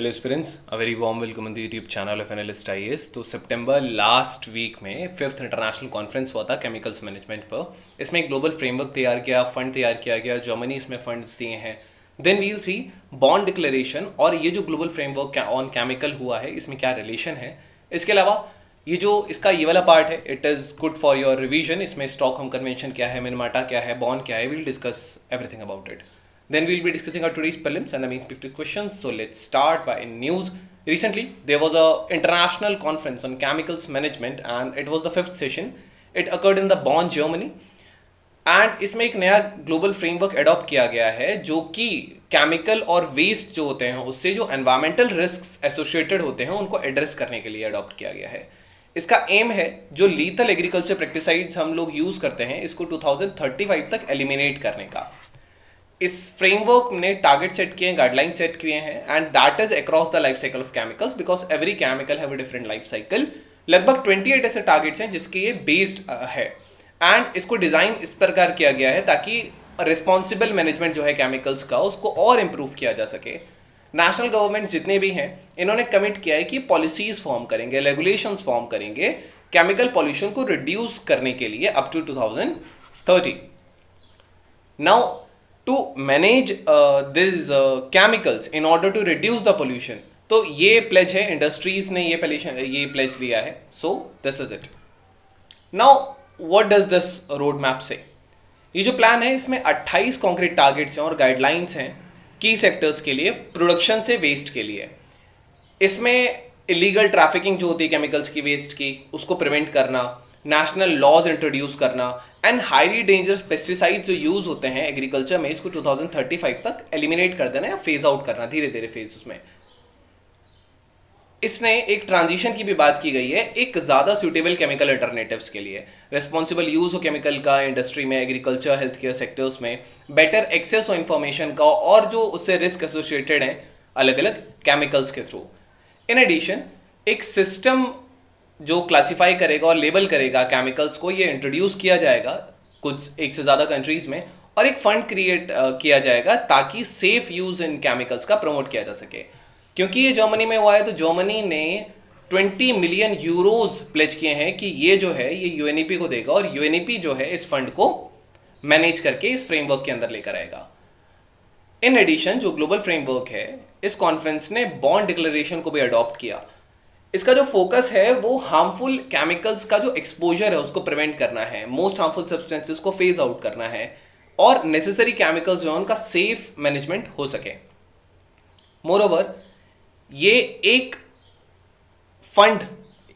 Hello aspirants, a very warm welcome on the YouTube channel of analyst IAS. तो सितंबर last week में fifth international conference हुआ था chemicals management पर। इसमें एक ग्लोबल फ्रेमवर्क तैयार किया, फंड तैयार किया गया, जर्मनी इसमें फंड्स दिए हैं। देन वील सी बॉन्ड डिक्लेरेशन और ये जो ग्लोबल फ्रेमवर्क ऑन केमिकल हुआ है इसमें क्या रिलेशन है। इसके अलावा ये जो इसका ये वाला पार्ट है, it is good for your revision. इसमें स्टॉकहोम कन्वेंशन क्या है, मिनमाटा क्या है, बॉन्ड क्या है, we'll discuss everything about it. Then we'll be discussing our today's prelims and the main expected questions. So let's start by news. Recently, there was a international conference on chemicals management and it was the fifth session. It occurred in the Bonn, Germany. And इसमें एक नया global framework adopt किया गया है जो कि chemical और waste जो होते हैं उससे जो एनवायरमेंटल रिस्क एसोसिएटेड होते हैं उनको एड्रेस करने के लिए अडॉप्ट किया गया है. इसका एम है जो लीथल एग्रीकल्चर प्रेक्टिसाइड्स हम लोग यूज करते हैं इसको 2035 तक एलिमिनेट करने का. इस फ्रेमवर्क ने टारगेट सेट किए हैं, गाइडलाइन सेट किए हैं and that is across the life cycle of chemicals because every chemical have a different life cycle. लगभग 28 ऐसे टारगेट्स हैं जिसके ये बेस्ड है एंड इसको डिजाइन इस प्रकार किया गया है ताकि रिस्पॉन्सिबल मैनेजमेंट जो है केमिकल्स का उसको और इंप्रूव किया जा सके. नेशनल गवर्नमेंट जितने भी हैं इन्होंने कमिट किया है कि पॉलिसीज फॉर्म करेंगे, रेगुलेशंस फॉर्म करेंगे केमिकल पॉल्यूशन को रिड्यूस करने के लिए up to 2030. Now to manage these chemicals in order to reduce the pollution. तो ये प्लेज है, इंडस्ट्रीज ने ये प्लेज लिया है. सो this is it. Now what does this road map से? ये जो प्लान है इसमें 28 कॉन्क्रीट टारगेट्स हैं और गाइडलाइंस हैं की सेक्टर्स के लिए, प्रोडक्शन से वेस्ट के लिए. इसमें इलीगल ट्रैफिकिंग जो होती है केमिकल्स की, वेस्ट की, उसको प्रिवेंट करना, नेशनल लॉज इंट्रोड्यूस करना एंड हाईली डेंजरस पेस्टिसाइड्स जो यूज होते हैं एग्रीकल्चर में इसको 2035 तक एलिमिनेट कर देना या फेज आउट करना धीरे धीरे फेज उसमें. इसने एक ट्रांजिशन की भी बात की गई है एक ज्यादा सुटेबल केमिकल अल्टरनेटिव्स के लिए. रिस्पॉन्सिबल यूज हो केमिकल का इंडस्ट्री में, एग्रीकल्चर, हेल्थ केयर सेक्टर्स में, बेटर एक्सेस हो इंफॉर्मेशन का और जो उससे रिस्क एसोसिएटेड है अलग अलग केमिकल्स के थ्रू. इन एडिशन एक सिस्टम जो क्लासिफाई करेगा और लेबल करेगा केमिकल्स को, ये इंट्रोड्यूस किया जाएगा कुछ एक से ज़्यादा कंट्रीज में और एक फंड क्रिएट किया जाएगा ताकि सेफ यूज इन केमिकल्स का प्रमोट किया जा सके. क्योंकि ये जर्मनी में हुआ है तो जर्मनी ने 20 मिलियन यूरोज प्लेज किए हैं कि ये जो है ये यूएनईपी को देगा और यूएनईपी जो है इस फंड को मैनेज करके इस फ्रेमवर्क के अंदर लेकर आएगा. इन एडिशन जो ग्लोबल फ्रेमवर्क है इस कॉन्फ्रेंस ने बॉन्ड डिक्लेरेशन को भी अडॉप्ट किया. इसका जो फोकस है वो हार्मफुल केमिकल्स का जो एक्सपोजर है उसको प्रिवेंट करना है, मोस्ट हार्मफुल सब्सटेंसेस को फेज आउट करना है और नेसेसरी केमिकल्स जो है उनका सेफ मैनेजमेंट हो सके. मोरओवर ये एक फंड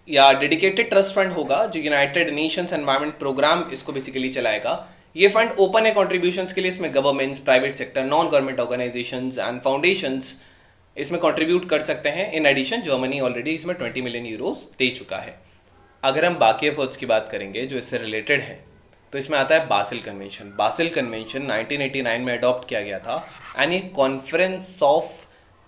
या डेडिकेटेड ट्रस्ट फंड होगा जो यूनाइटेड नेशंस एनवायरनमेंट प्रोग्राम इसको बेसिकली चलाएगा. ये फंड ओपन है कॉन्ट्रीब्यूशंस के लिए. इसमें governments, private sector, non government organisations and foundations इसमें कंट्रीब्यूट कर सकते हैं. इन एडिशन जर्मनी ऑलरेडी इसमें 20 मिलियन यूरोस दे चुका है. अगर हम बाकी एफर्ट्स की बात करेंगे जो इससे रिलेटेड है तो इसमें आता है बासिल कन्वेंशन. बासिल कन्वेंशन 1989 में अडॉप्ट किया गया था एंड ये कॉन्फ्रेंस ऑफ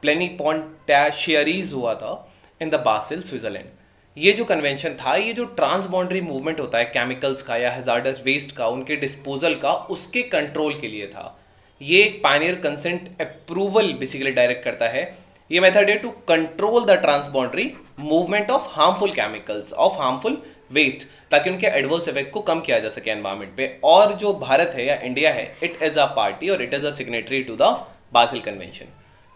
प्लेनिपोटेंशियरीज हुआ था इन द बासिल, स्विट्जरलैंड. ये जो कन्वेंशन था, ये जो ट्रांसबाउंड्री मूवमेंट होता है केमिकल्स का या हैजार्डस वेस्ट का, उनके डिस्पोजल का, उसके कंट्रोल के लिए था. ये एक pioneer consent approval basically direct करता है. ये मेथड है to control the transboundary movement of harmful chemicals, of harmful waste, ताकि उनके एडवर्स इफेक्ट को कम किया जा सके एनवायरमेंट पे. और जो भारत है या इंडिया है, इट इज अ पार्टी और it is a signatory to the Basel convention.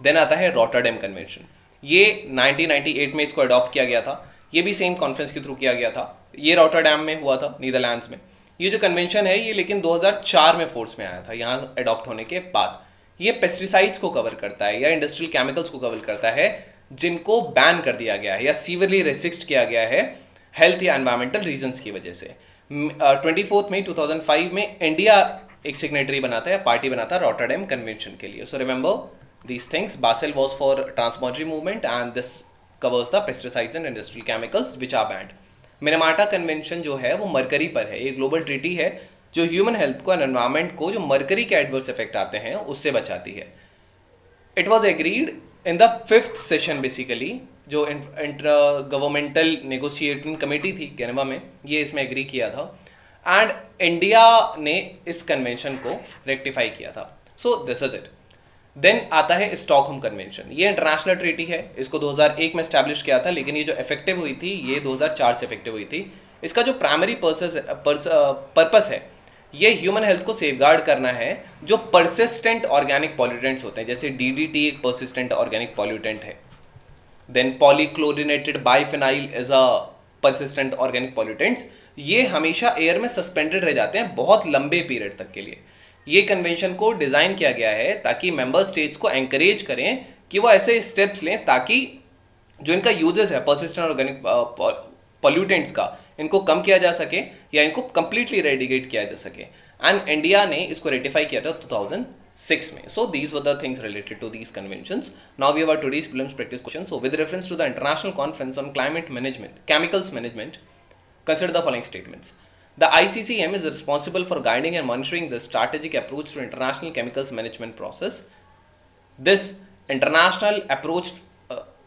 Then आता है रॉटरडैम कन्वेंशन. ये 1998 में इसको अडॉप्ट किया गया था. ये भी सेम कॉन्फ्रेंस के थ्रू किया गया था. ये रॉटरडैम में हुआ था, नीदरलैंड्स में. ये जो कन्वेंशन है ये लेकिन 2004 में फोर्स में आया था यहाँ अडॉप्ट होने के बाद. ये पेस्टिसाइड्स को कवर करता है या इंडस्ट्रियल केमिकल्स को कवर करता है जिनको बैन कर दिया गया है या सीवियरली रेस्ट्रिक्ट किया गया है हेल्थ या एनवायरमेंटल रीजंस की वजह से. 24 मई 2005 में इंडिया एक सिग्नेटरी बनाता है, पार्टी बनाता है रॉटरडैम कन्वेंशन के लिए. So remember these things. Basel was for transboundary movement and this covers the pesticides and industrial chemicals which are banned. Minamata convention जो है वो मरकरी पर है. ये ग्लोबल ट्रीटी है जो ह्यूमन हेल्थ को एंड एनवायरमेंट को जो मरकरी के एडवर्स इफेक्ट आते हैं उससे बचाती है. It was agreed in the fifth session basically, जो इंटर गवर्नमेंटल नेगोशिएटिंग कमेटी थी जेनेवा में, ये इसमें एग्री किया था एंड इंडिया ने इस कन्वेंशन को रेक्टिफाई किया था. So this is it. Then आता है स्टॉकहोम कन्वेंशन। ये इंटरनेशनल ट्रीटी है, इसको 2001 में स्टैब्लिश किया था, लेकिन ये जो इफेक्टिव हुई थी ये 2004 से इफेक्टिव हुई थी। इसका जो प्राइमरी पर्पस है ये ह्यूमन हेल्थ को सेफगार्ड करना है। जो परसिस्टेंट ऑर्गेनिक पॉल्यूटेंट्स होते हैं, जैसे डीडीटी एक परसिस्टेंट ऑर्गेनिक पॉल्यूटेंट है, then polychlorinated biphenyl is a persistent organic pollutants, ये हमेशा एयर में सस्पेंडेड रह जाते हैं बहुत लंबे पीरियड तक के लिए। ये कन्वेंशन को डिजाइन किया गया है ताकि मेंबर स्टेट्स को एंकरेज करें कि वो ऐसे स्टेप्स लें ताकि जो इनका यूजेस है परसिस्टेंट ऑर्गेनिक पॉल्यूटेंट्स का, इनको कम किया जा सके या इनको कंप्लीटली रेडिकेट किया जा सके। एंड इंडिया ने इसको रेटिफाई किया था 2006 में। So these were the things related to these conventions. Now we have our today's prelims practice question. So with reference to the International Conference on Climate Management, Chemicals Management, consider the following statements. The ICCM is responsible for guiding and monitoring the strategic approach to international chemicals management process. This international approach,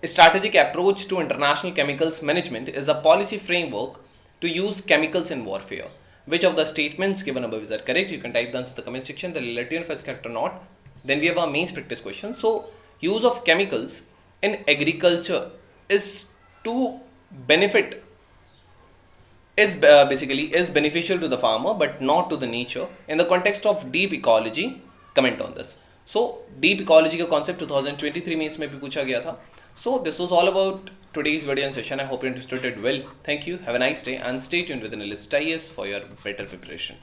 strategic approach to international chemicals management is a policy framework to use chemicals in warfare. Which of the statements given above are correct? You can type the answer in the comment section. The relative if it's correct or not. Then we have our mains practice question. So, use of chemicals in agriculture is to benefit, is basically is beneficial to the farmer but not to the nature. In the context of deep ecology, comment on this. So, deep ecology का concept 2023 में इसमें भी पूछा गया था. So, this was all about today's video and session. I hope you understood it well. Thank you. Have a nice day and stay tuned with Analyst IAS for your better preparation.